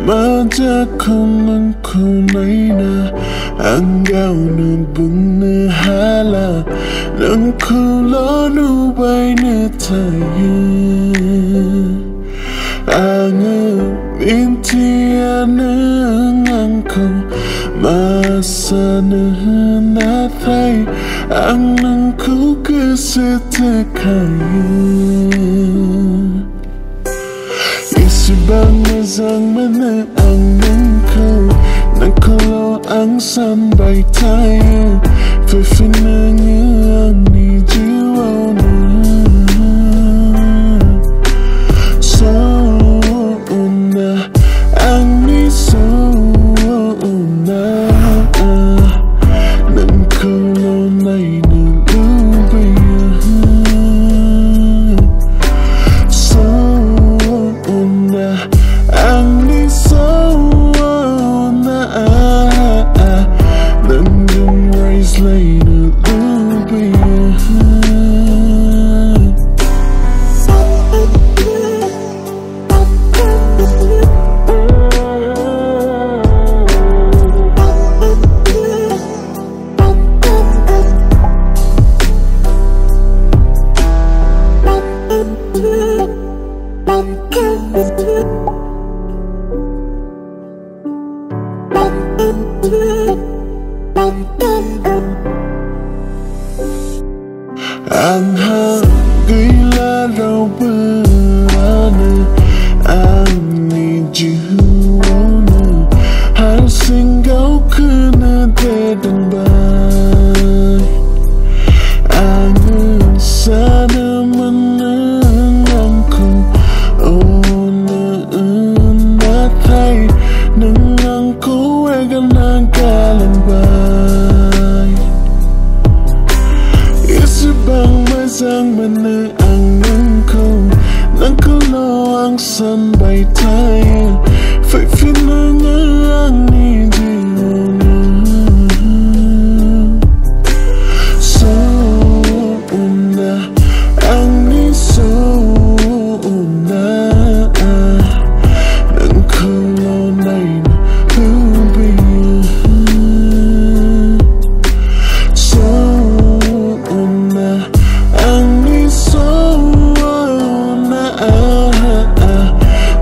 Maja kong kunay na anggaw na bung na hala ng kulo nubay na tayo ang intiyan ng angko masanahan natay ang nangko kasita kayo isibang mazang mana ang nangko nangkolo ang sanbay tayo Fafinanya ang nijiwa na Sona ang ni Sona nangkolo na'y nalubayan Sona ang ni Sona nandun rise lay nalubayan Ang hagila raw berana ang nijiwa na harsinggaw kena dedan bay ang sana menang ko ona natay nang ko egan nagalan bay Isibang mazang mana ang nangkolo ang sanbay tayo Fafinanya ang nijiwa na Sona ang ni Sona nangkolo na'y nalubayan Sona ang ni Sona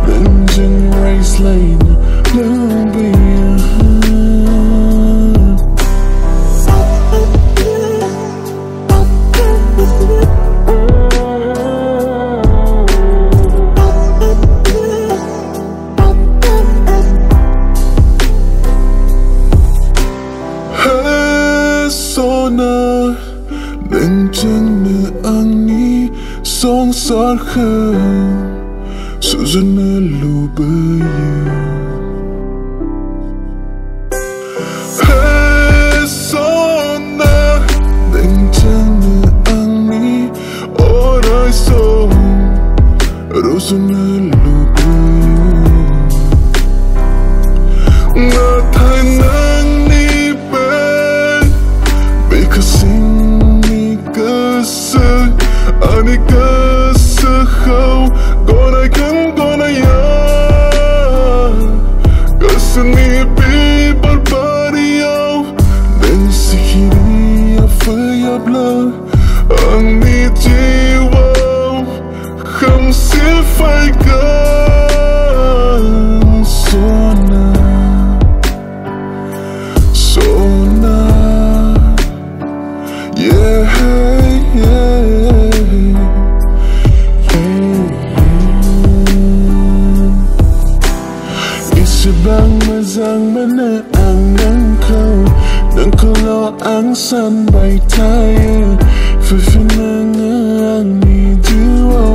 nandiyan rise lay nalubayan Sona nandiyan na ang ni song sarhan Susan na lubayan Sona nandiyan na ang ni Orai song Rosa na lubayan Natay nang nipen Kasing ni kasag ani kasahaw gonay kang gonaya kasani barbariyaw dan sikhiri afayabla ang ni jiwaw kham sifay ka Sona Sona Yeah, yeah, Isibang mazang mana ang nangkolo ang sanbay tayo Fafinanya ang nijiwa